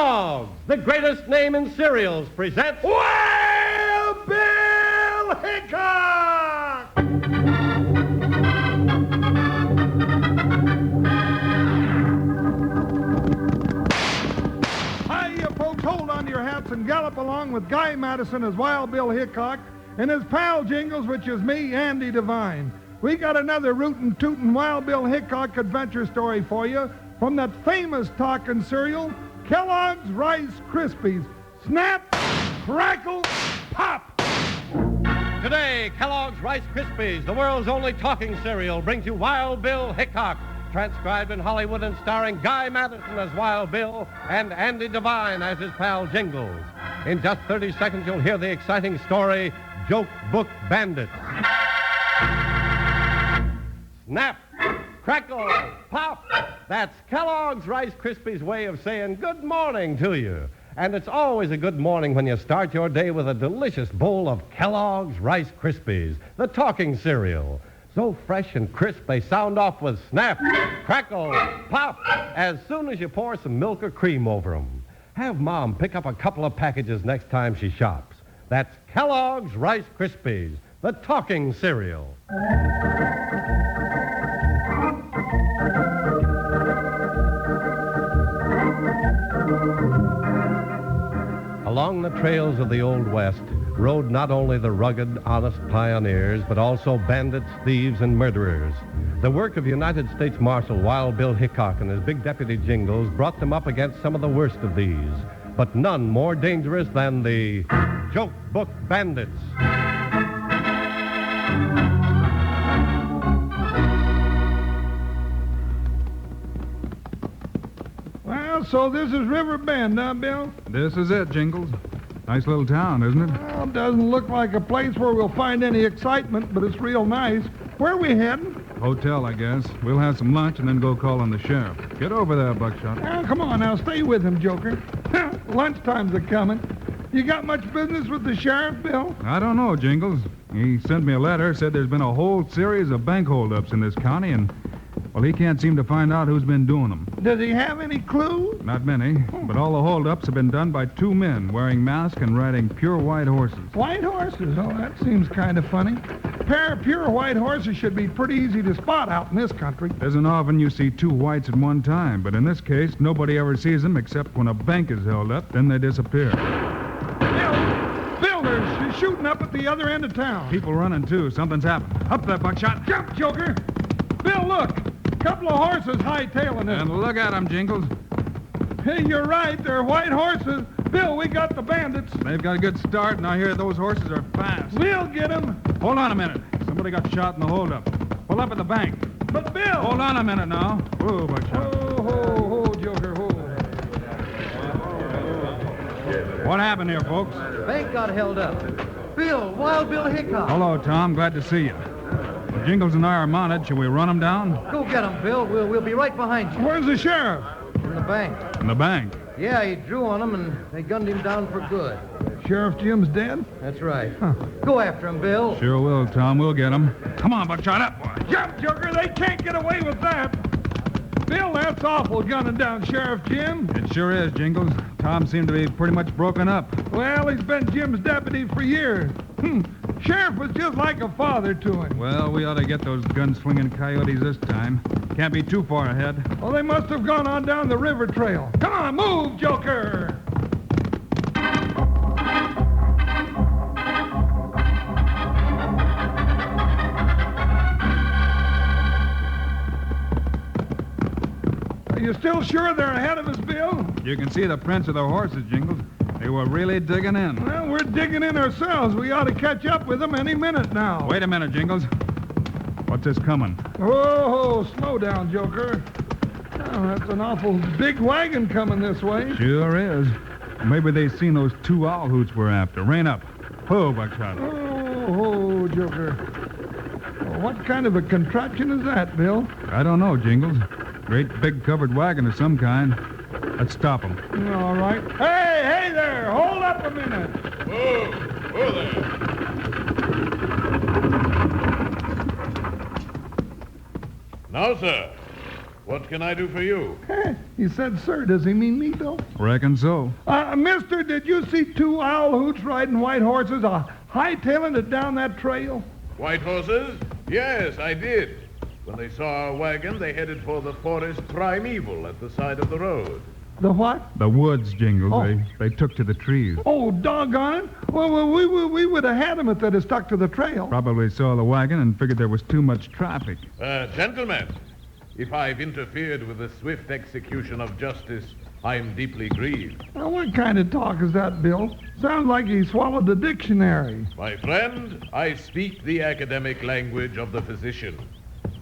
Kellogg's, the greatest name in cereals, presents Wild Bill Hickok! Hiya, folks. Hold on to your hats and gallop along with Guy Madison as Wild Bill Hickok and his pal Jingles, which is me, Andy Devine. We got another rootin' tootin' Wild Bill Hickok adventure story for you from that famous talking cereal, Kellogg's Rice Krispies. Snap, crackle, pop! Today, Kellogg's Rice Krispies, the world's only talking cereal, brings you Wild Bill Hickok, transcribed in Hollywood and starring Guy Madison as Wild Bill and Andy Devine as his pal Jingles. In just 30 seconds, you'll hear the exciting story, Joke Book Bandits. Snap, crackle, pop. That's Kellogg's Rice Krispies' way of saying good morning to you. And it's always a good morning when you start your day with a delicious bowl of Kellogg's Rice Krispies, the talking cereal. So fresh and crisp, they sound off with snap, crackle, pop, as soon as you pour some milk or cream over them. Have Mom pick up a couple of packages next time she shops. That's Kellogg's Rice Krispies, the talking cereal. Along the trails of the Old West rode not only the rugged, honest pioneers, but also bandits, thieves, and murderers. The work of United States Marshal Wild Bill Hickok and his big deputy Jingles brought them up against some of the worst of these, but none more dangerous than the Joke Book Bandits. Well, so this is River Bend, huh, Bill? This is it, Jingles. Nice little town, isn't it? Well, doesn't look like a place where we'll find any excitement, but it's real nice. Where are we heading? Hotel, I guess. We'll have some lunch and then go call on the sheriff. Get over there, Buckshot. Oh, come on now, stay with him, Joker. Lunchtime's a-coming. You got much business with the sheriff, Bill? I don't know, Jingles. He sent me a letter, said there's been a whole series of bank holdups in this county, and, well, he can't seem to find out who's been doing them. Does he have any clue? Not many, but all the holdups have been done by two men wearing masks and riding pure white horses. White horses? Oh, that seems kind of funny. A pair of pure white horses should be pretty easy to spot out in this country. Isn't often you see two whites at one time, but in this case, nobody ever sees them except when a bank is held up, then they disappear. Bill, they're shooting up at the other end of town. People running, too. Something's happened. Up there, Buckshot. Jump, Joker! Bill, look! Couple of horses hightailing it. And look at them, Jingles. Hey, you're right. They're white horses. Bill, we got the bandits. They've got a good start, and I hear those horses are fast. We'll get them. Hold on a minute. Somebody got shot in the holdup. Pull up at the bank. But, Bill... Hold on a minute now. Whoa, Buckshot. Ho, Joker, ho. What happened here, folks? Bank got held up. Bill, Wild Bill Hickok. Hello, Tom. Glad to see you. Well, Jingles and I are mounted. Shall we run them down? Go get him, Bill. We'll be right behind you. Where's the sheriff? In the bank. In the bank. Yeah, he drew on him, and they gunned him down for good. Sheriff Jim's dead? That's right. Go after him, Bill. Sure will, Tom. We'll get him. Come on, Buckshot, up, boy. Jump, Joker! They can't get away with that! Bill, that's awful, gunning down Sheriff Jim. It sure is, Jingles. Tom seemed to be pretty much broken up. Well, he's been Jim's deputy for years. Sheriff was just like a father to him. Well, we ought to get those gun-slinging coyotes this time. Can't be too far ahead. Well, they must have gone on down the river trail. Come on, move, Joker! Are you still sure they're ahead of us, Bill? You can see the prints of the horses, Jingles. They were really digging in. Well, we're digging in ourselves. We ought to catch up with them any minute now. Wait a minute, Jingles. What's this coming? Oh, slow down, Joker. Oh, that's an awful big wagon coming this way. Sure is. Maybe they've seen those two owl hoots we're after. Rein up. Whoa, Buckshot. Oh, Joker. Well, what kind of a contraption is that, Bill? I don't know, Jingles. Great big covered wagon of some kind. Let's stop them. All right. Hey there! Hold up a minute. Whoa there. Now, sir, What can I do for you? He said, sir. Does he mean me, Bill? Reckon so. Mister, did you see two owl hoots riding white horses, hightailing it down that trail? White horses? Yes, I did. When they saw our wagon, they headed for the forest primeval at the side of the road. The what? The woods, Jingles. Oh. They took to the trees. Oh, doggone it. Well, we would have had them if they'd have stuck to the trail. Probably saw the wagon and figured there was too much traffic. Gentlemen, if I've interfered with the swift execution of justice, I'm deeply grieved. Now, what kind of talk is that, Bill? Sounds like he swallowed the dictionary. My friend, I speak the academic language of the physician.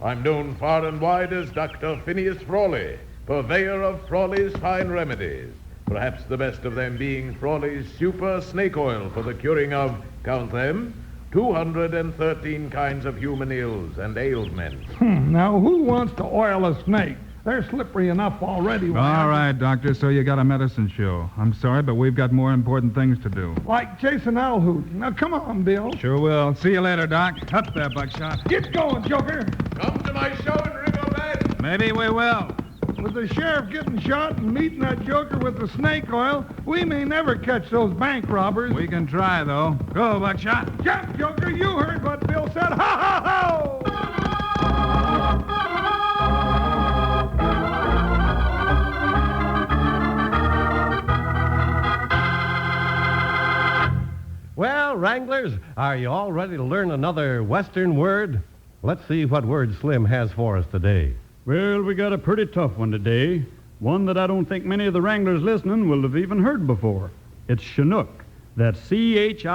I'm known far and wide as Dr. Phineas Frawley, purveyor of Frawley's fine remedies, perhaps the best of them being Frawley's super snake oil for the curing of, count them, 213 kinds of human ills and ailments. Now, who wants to oil a snake? They're slippery enough already. All right, Doctor, so you got a medicine show. I'm sorry, but we've got more important things to do. Like chasing owl hoot. Now, come on, Bill. Sure will. See you later, Doc. Up there, Buckshot. Get going, Joker. Come to my show in Riverbend. Maybe we will. With the sheriff getting shot and meeting that joker with the snake oil, we may never catch those bank robbers. We can try, though. Go, Buckshot. Jump, Joker. You heard what Bill said. Ha, ha, ha! Well, Wranglers, are you all ready to learn another Western word? Let's see what word Slim has for us today. Well, we got a pretty tough one today. One that I don't think many of the Wranglers listening will have even heard before. It's Chinook. That's Chinook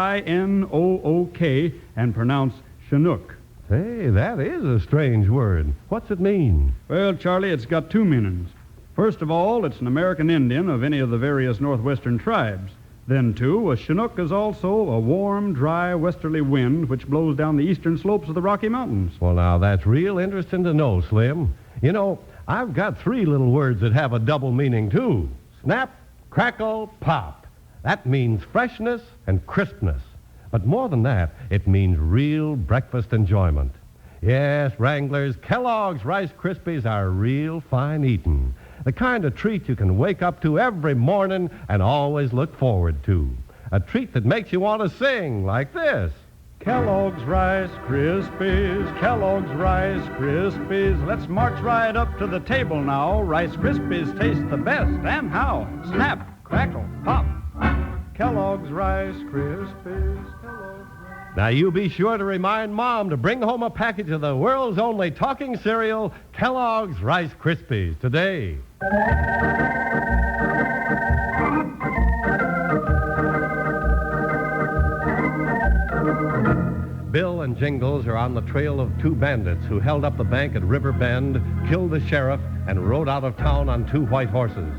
and pronounced Chinook. Hey, that is a strange word. What's it mean? Well, Charlie, it's got two meanings. First of all, it's an American Indian of any of the various northwestern tribes. Then, too, a Chinook is also a warm, dry, westerly wind which blows down the eastern slopes of the Rocky Mountains. Well, now, that's real interesting to know, Slim. You know, I've got three little words that have a double meaning, too. Snap, crackle, pop. That means freshness and crispness. But more than that, it means real breakfast enjoyment. Yes, Wranglers, Kellogg's Rice Krispies are real fine eating. The kind of treat you can wake up to every morning and always look forward to. A treat that makes you want to sing like this. Kellogg's Rice Krispies, Kellogg's Rice Krispies. Let's march right up to the table now. Rice Krispies taste the best, and how? Snap, crackle, pop. Kellogg's Rice Krispies, Kellogg's Rice. Now, you be sure to remind Mom to bring home a package of the world's only talking cereal, Kellogg's Rice Krispies, today. Bill and Jingles are on the trail of two bandits who held up the bank at River Bend, killed the sheriff, and rode out of town on two white horses.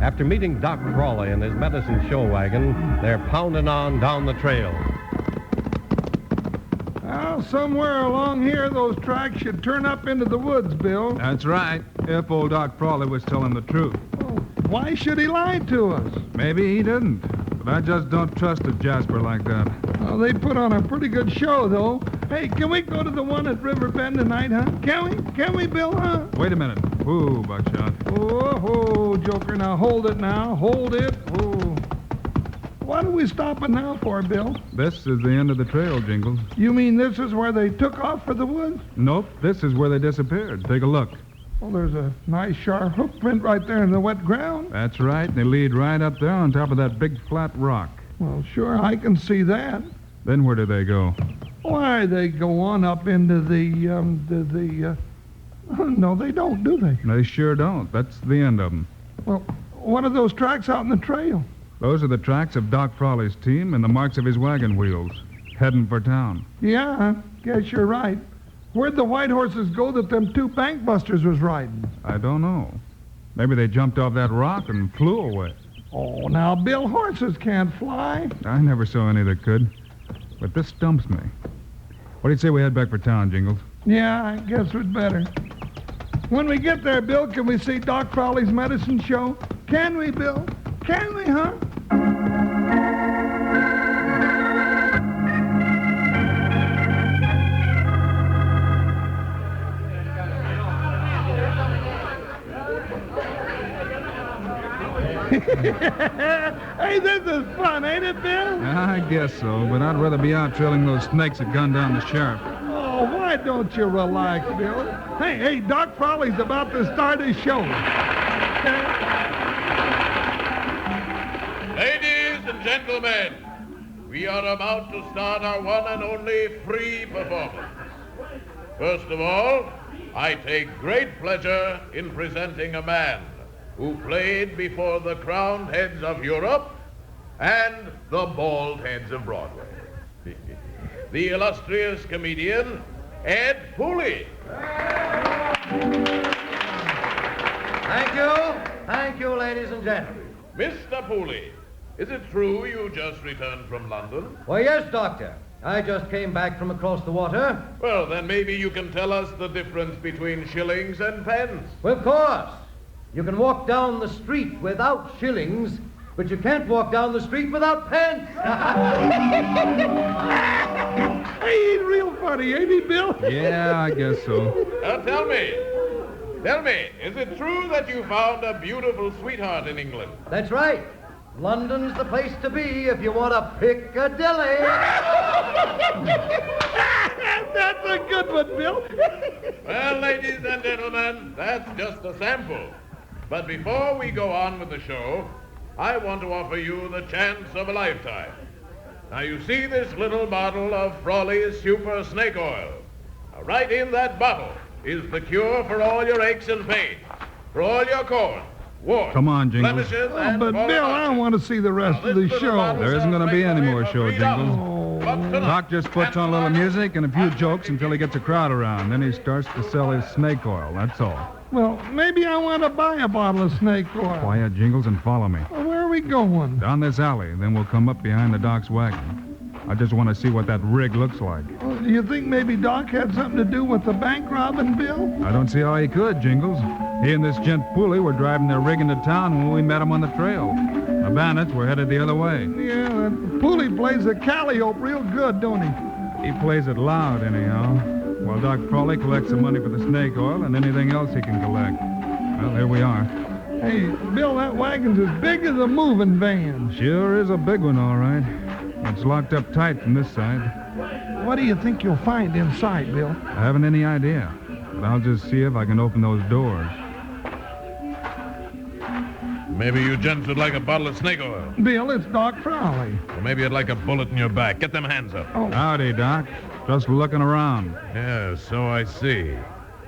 After meeting Doc Frawley in his medicine show wagon, they're pounding on down the trail. Well, somewhere along here, those tracks should turn up into the woods, Bill. That's right. If old Doc Frawley was telling the truth. Oh, why should he lie to us? Maybe he didn't. But I just don't trust a Jasper like that. Well, they put on a pretty good show, though. Hey, can we go to the one at River Bend tonight, huh? Can we? Can we, Bill, huh? Wait a minute. Ooh, Buckshot. Oh, Joker, now hold it now. Hold it. Oh. What are we stopping now for, Bill? This is the end of the trail, Jingles. You mean this is where they took off for the woods? Nope, this is where they disappeared. Take a look. Well, there's a nice sharp hoof print right there in the wet ground. That's right. They lead right up there on top of that big flat rock. Well, sure, I can see that. Then where do they go? Why, they go on up into no, they don't, do they? They sure don't. That's the end of them. Well, what are those tracks out in the trail? Those are the tracks of Doc Frawley's team and the marks of his wagon wheels, heading for town. Yeah, guess you're right. Where'd the white horses go that them two bank busters was riding? I don't know. Maybe they jumped off that rock and flew away. Oh, now, Bill, horses can't fly. I never saw any that could. But this stumps me. What do you say we head back for town, Jingles? Yeah, I guess we'd better. When we get there, Bill, can we see Doc Frawley's medicine show? Can we, Bill? Can we, huh? Hey, this is fun, ain't it, Bill? I guess so, but I'd rather be out trailing those snakes that gunned down the sheriff. Oh, why don't you relax, Bill? Hey, Doc Frawley's about to start his show. Ladies and gentlemen, we are about to start our one and only free performance. First of all, I take great pleasure in presenting a man who played before the crowned heads of Europe and the bald heads of Broadway. The illustrious comedian, Ed Pooley. Thank you, ladies and gentlemen. Mr. Pooley, is it true you just returned from London? Why, yes, Doctor. I just came back from across the water. Well, then maybe you can tell us the difference between shillings and pence. Well, of course. You can walk down the street without shillings, but you can't walk down the street without pence. Hey, he's real funny, ain't he, Bill? Yeah, I guess so. Tell me, is it true that you found a beautiful sweetheart in England? That's right. London's the place to be if you want a Piccadilly. That's a good one, Bill. Well, ladies and gentlemen, that's just a sample. But before we go on with the show, I want to offer you the chance of a lifetime. Now, you see this little bottle of Frawley's Super Snake Oil. Now, right in that bottle is the cure for all your aches and pains, for all your corns, warts, Come on, Jingles. blemishes, Oh, and but, Bill, I want to see the rest of the show. There isn't going to be any more show, Jingles. Oh. Doc just puts on a little music and a few jokes until he gets a crowd around. Then he starts to sell his snake oil, that's all. Well, maybe I want to buy a bottle of snake oil. Quiet, Jingles, and follow me. Well, where are we going? Down this alley, then we'll come up behind the Doc's wagon. I just want to see what that rig looks like. Well, do you think maybe Doc had something to do with the bank robbing, Bill? I don't see how he could, Jingles. He and this gent Pooley were driving their rig into town when we met him on the trail. The bandits were headed the other way. Yeah, that Pooley plays the calliope real good, don't he? He plays it loud, anyhow. While Doc Frawley collects the money for the snake oil and anything else he can collect. Well, here we are. Hey, Bill, that wagon's as big as a moving van. Sure is a big one, all right. It's locked up tight from this side. What do you think you'll find inside, Bill? I haven't any idea, but I'll just see if I can open those doors. Maybe you gents would like a bottle of snake oil. Bill, it's Doc Frawley. Or maybe you'd like a bullet in your back. Get them hands up. Oh, Howdy, Doc. Just looking around. Yeah, so I see.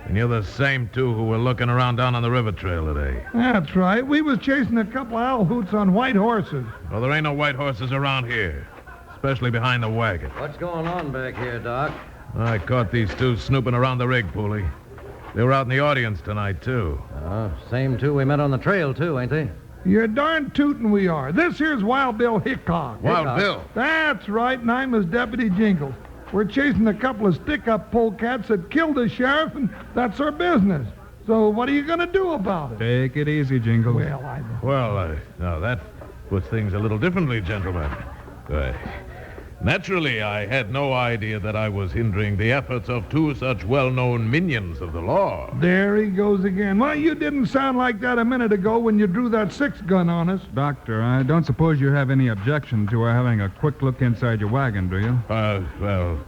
And you're the same two who were looking around down on the river trail today. that's right. We was chasing a couple of owl hoots on white horses. Well, there ain't no white horses around here, especially behind the wagon. What's going on back here, Doc? I caught these two snooping around the rig, Pooley. They were out in the audience tonight, too. Same two we met on the trail, too, ain't they? You're darn tootin' we are. This here's Wild Bill Hickok. Wild Bill. That's right, and I'm his deputy Jingles. We're chasing a couple of stick-up polecats that killed the sheriff, and that's our business. So what are you going to do about it? Take it easy, Jingles. Well, I know. Well, now that puts things a little differently, gentlemen. Naturally, I had no idea that I was hindering the efforts of two such well-known minions of the law. There he goes again. Well, you didn't sound like that a minute ago when you drew that 6-gun on us. Doctor, I don't suppose you have any objection to our having a quick look inside your wagon, do you? Well,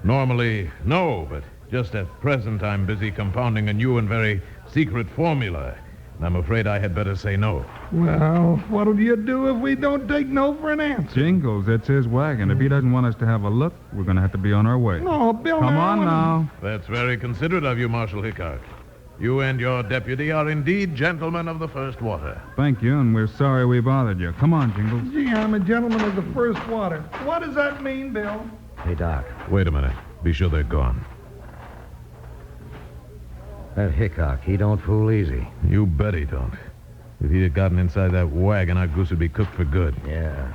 normally, no, but just at present I'm busy compounding a new and very secret formula. And I'm afraid I had better say no. Well, what'll you do if we don't take no for an answer? Jingles, it's his wagon. If he doesn't want us to have a look, we're going to have to be on our way. No, Bill, Come on now. That's very considerate of you, Marshal Hickok. You and your deputy are indeed gentlemen of the first water. Thank you, and we're sorry we bothered you. Come on, Jingles. Gee, I'm a gentleman of the first water. What does that mean, Bill? Hey, Doc. Wait a minute. Be sure they're gone. That Hickok, he don't fool easy. You bet he don't. If he'd have gotten inside that wagon, our goose would be cooked for good. Yeah.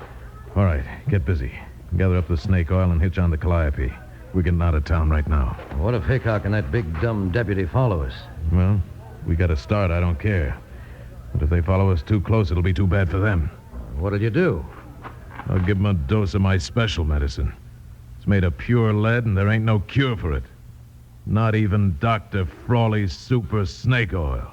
All right, get busy. Gather up the snake oil and hitch on the calliope. We're getting out of town right now. What if Hickok and that big dumb deputy follow us? Well, we got to start. I don't care. But if they follow us too close, it'll be too bad for them. What'll you do? I'll give them a dose of my special medicine. It's made of pure lead, and there ain't no cure for it. Not even Dr. Frawley's Super Snake Oil.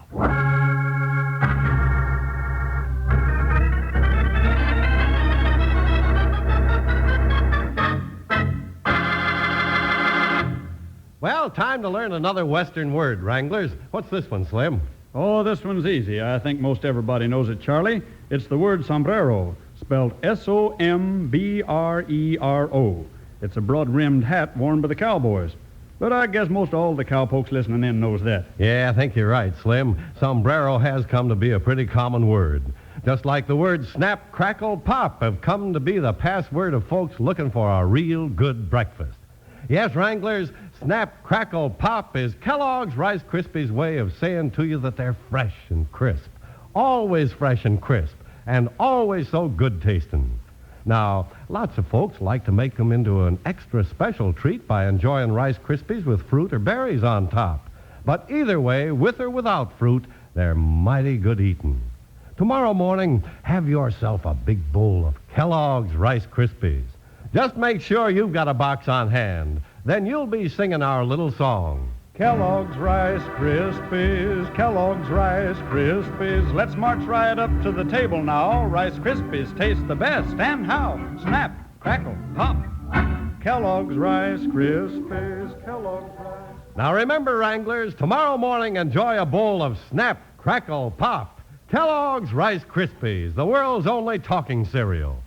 Now, time to learn another Western word, Wranglers. What's this one, Slim? Oh, this one's easy. I think most everybody knows it, Charlie. It's the word sombrero, spelled S-O-M-B-R-E-R-O. It's a broad-rimmed hat worn by the cowboys. But I guess most all the cowpokes listening in knows that. Yeah, I think you're right, Slim. Sombrero has come to be a pretty common word. Just like the words snap, crackle, pop have come to be the password of folks looking for a real good breakfast. Yes, Wranglers, snap, crackle, pop is Kellogg's Rice Krispies' way of saying to you that they're fresh and crisp. Always fresh and crisp, and always so good tasting. Now, lots of folks like to make them into an extra special treat by enjoying Rice Krispies with fruit or berries on top. But either way, with or without fruit, they're mighty good eating. Tomorrow morning, have yourself a big bowl of Kellogg's Rice Krispies. Just make sure you've got a box on hand. Then you'll be singing our little song. Kellogg's Rice Krispies, Kellogg's Rice Krispies. Let's march right up to the table now. Rice Krispies taste the best. And how? Snap, crackle, pop. Kellogg's Rice Krispies, Kellogg's Rice. Now remember, Wranglers, tomorrow morning enjoy a bowl of Snap, Crackle, Pop. Kellogg's Rice Krispies, the world's only talking cereal.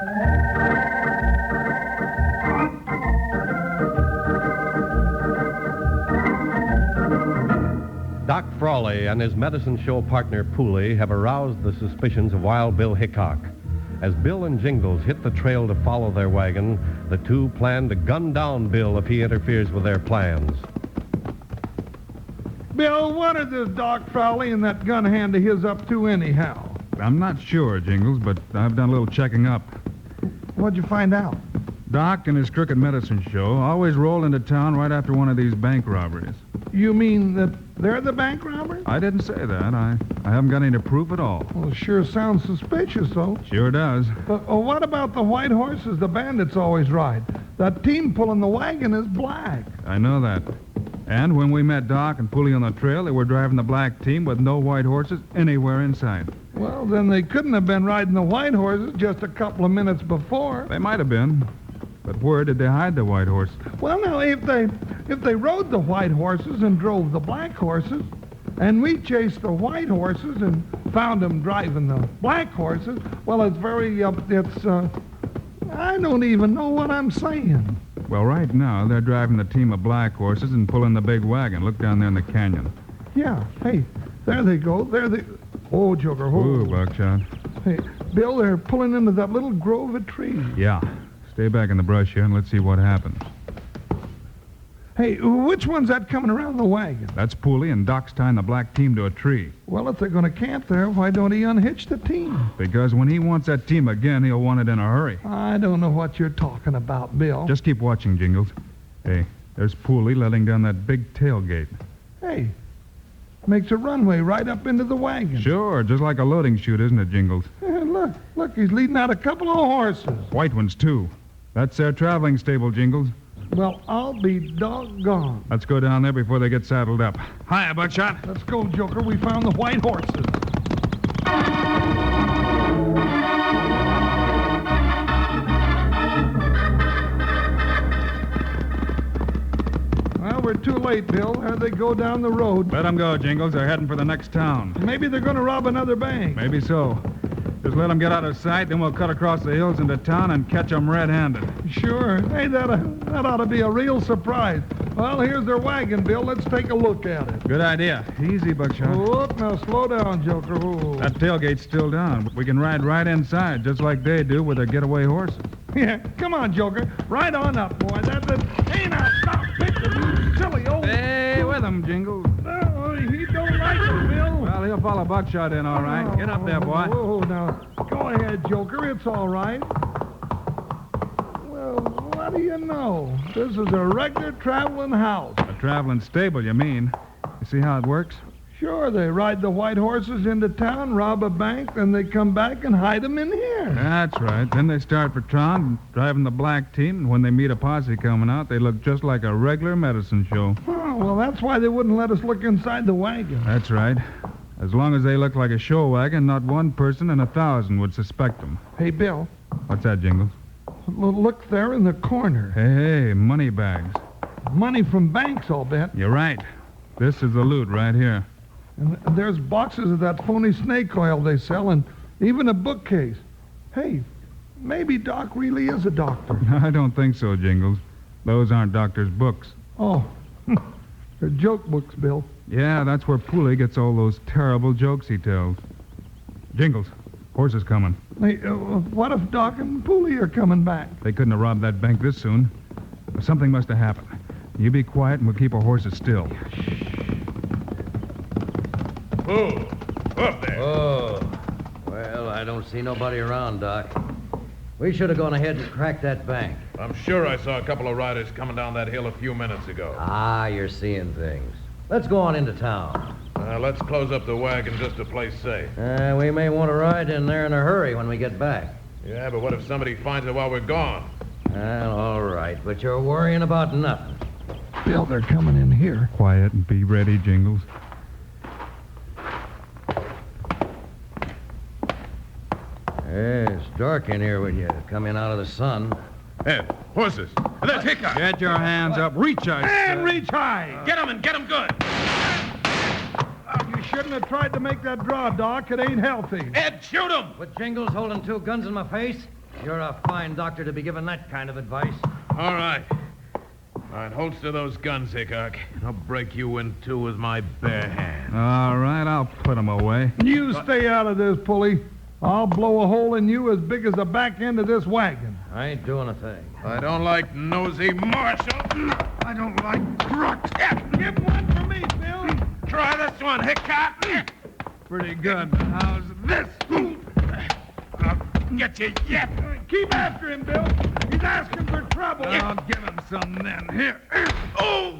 Doc Frawley and his medicine show partner, Pooley, have aroused the suspicions of Wild Bill Hickok. As Bill and Jingles hit the trail to follow their wagon, the two plan to gun down Bill if he interferes with their plans. Bill, what are this Doc Frawley and that gun hand of his up to anyhow? I'm not sure, Jingles, but I've done a little checking up. What'd you find out? Doc and his crooked medicine show always roll into town right after one of these bank robberies. You mean that they're the bank robbers? I didn't say that. I haven't got any proof at all. Well, it sure sounds suspicious, though. Sure does. But what about the white horses the bandits always ride? That team pulling the wagon is black. I know that. And when we met Doc and Pooley on the trail, they were driving the black team with no white horses anywhere in sight. Well, then they couldn't have been riding the white horses just a couple of minutes before. They might have been. But where did they hide the white horses? Well, now, if they rode the white horses and drove the black horses, and we chased the white horses and found them driving the black horses, well, it's I don't even know what I'm saying. Well, right now, they're driving the team of black horses and pulling the big wagon. Look down there in the canyon. Yeah, hey, there they go. Oh, Joker, Ooh, Buckshot. Hey, Bill, they're pulling into that little grove of trees. Yeah. Stay back in the brush here and let's see what happens. Hey, which one's that coming around the wagon? That's Pooley, and Doc's tying the black team to a tree. Well, if they're going to camp there, why don't he unhitch the team? Because when he wants that team again, he'll want it in a hurry. I don't know what you're talking about, Bill. Just keep watching, Jingles. Hey, there's Pooley letting down that big tailgate. Hey, makes a runway right up into the wagon. Sure, just like a loading chute, isn't it, Jingles? Look, he's leading out a couple of horses. White ones, too. That's their traveling stable, Jingles. Well, I'll be doggone. Let's go down there before they get saddled up. Hiya, Buckshot. Let's go, Joker. We found the white horses. Well, we're too late, Bill. There they go down the road. Let them go, Jingles. They're heading for the next town. Maybe they're going to rob another bank. Maybe so. Just let them get out of sight, then we'll cut across the hills into town and catch them red-handed. Sure. Hey, that ought to be a real surprise. Well, here's their wagon, Bill. Let's take a look at it. Good idea. Easy, Buckshot. Whoop, now slow down, Joker. Ooh. That tailgate's still down. We can ride right inside, just like they do with their getaway horses. Yeah, come on, Joker. Right on up, boy. Hey, now, stop picking, you silly old... Hey, with them, Jingles. Oh, he don't like it, Bill. Well, he'll follow Buckshot in, all right. Get up there, boy. Oh, now, go ahead, Joker. It's all right. Well, what do you know? This is a regular traveling house. A traveling stable, you mean? You see how it works? Sure, they ride the white horses into town, rob a bank, then they come back and hide them in here. That's right. Then they start for town, driving the black team, and when they meet a posse coming out, they look just like a regular medicine show. Oh, well, that's why they wouldn't let us look inside the wagon. That's right. As long as they look like a show wagon, not one person in 1,000 would suspect them. Hey, Bill. What's that, Jingles? Look there in the corner. Hey, money bags. Money from banks, I'll bet. You're right. This is the loot right here. And there's boxes of that phony snake oil they sell and even a bookcase. Hey, maybe Doc really is a doctor. I don't think so, Jingles. Those aren't doctor's books. Oh, they're joke books, Bill. Yeah, that's where Pooley gets all those terrible jokes he tells. Jingles, horse is coming. Hey, what if Doc and Pooley are coming back? They couldn't have robbed that bank this soon. Something must have happened. You be quiet and we'll keep our horses still. Who? Up there. Oh, well, I don't see nobody around, Doc. We should have gone ahead and cracked that bank. I'm sure I saw a couple of riders coming down that hill a few minutes ago. Ah, you're seeing things. Let's go on into town. Let's close up the wagon just to play safe. We may want to ride in there in a hurry when we get back. Yeah, but what if somebody finds it while we're gone? Well, all right, but you're worrying about nothing. Bill, they're coming in here. Quiet and be ready, Jingles. It's dark in here when you come in out of the sun. Hey, horses. That's Hickok. Get your hands up. Reach, I said. And reach high. Get him and get him good. You shouldn't have tried to make that draw, Doc. It ain't healthy. Ed, shoot him. With Jingles holding 2 guns in my face? You're a fine doctor to be giving that kind of advice. All right. All right, holster those guns, Hickok. I'll break you in two with my bare hand. All right, I'll put them away. You stay out of this, Pulley. I'll blow a hole in you as big as the back end of this wagon. I ain't doing a thing. I don't like nosy Marshal. I don't like crooks. Give one for me, Bill. Try this one, Hickok. Pretty good. How's this? I'll get you yet. Keep after him, Bill. He's asking for trouble. I'll give him some then. Here. Oh!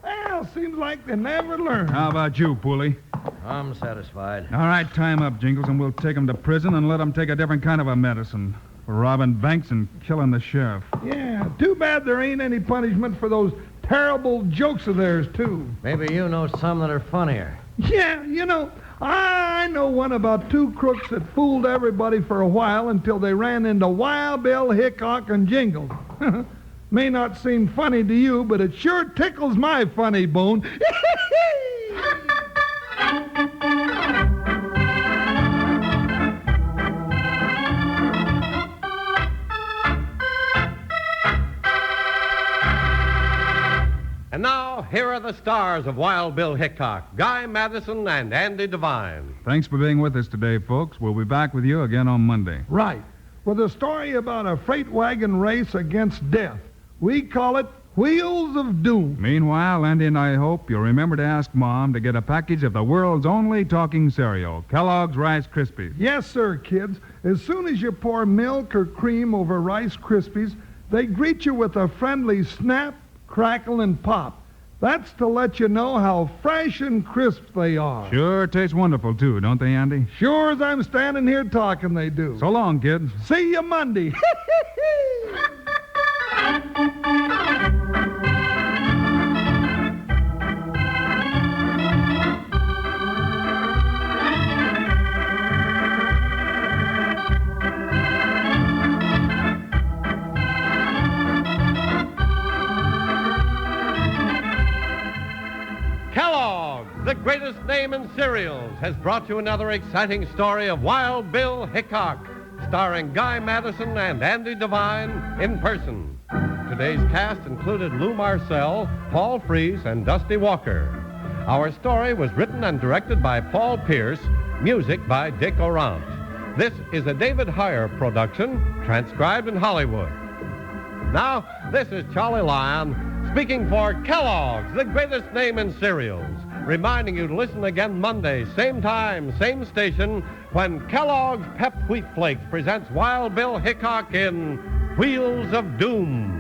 Well, seems like they never learn. How about you, Pooley? I'm satisfied. All right, tie him up, Jingles, and we'll take him to prison and let him take a different kind of a medicine for robbing banks and killing the sheriff. Yeah, too bad there ain't any punishment for those terrible jokes of theirs, too. Maybe you know some that are funnier. Yeah, you know, I know one about 2 crooks that fooled everybody for a while until they ran into Wild Bill Hickok and Jingles. May not seem funny to you, but it sure tickles my funny bone. And now, here are the stars of Wild Bill Hickok, Guy Madison and Andy Devine. Thanks for being with us today, folks. We'll be back with you again on Monday. Right. With a story about a freight wagon race against death. We call it Wheels of Doom. Meanwhile, Andy and I hope you'll remember to ask Mom to get a package of the world's only talking cereal, Kellogg's Rice Krispies. Yes, sir, kids. As soon as you pour milk or cream over Rice Krispies, they greet you with a friendly snap, crackle, and pop. That's to let you know how fresh and crisp they are. Sure taste wonderful, too, don't they, Andy? Sure as I'm standing here talking, they do. So long, kids. See you Monday. Kellogg's, the greatest name in cereals, has brought you another exciting story of Wild Bill Hickok, starring Guy Madison and Andy Devine in person. Today's cast included Lou Marcel, Paul Frees, and Dusty Walker. Our story was written and directed by Paul Pierce, music by Dick Orant. This is a David Heyer production, transcribed in Hollywood. Now, this is Charlie Lyon, speaking for Kellogg's, the greatest name in cereals, reminding you to listen again Monday, same time, same station, when Kellogg's Pep Wheat Flakes presents Wild Bill Hickok in Wheels of Doom.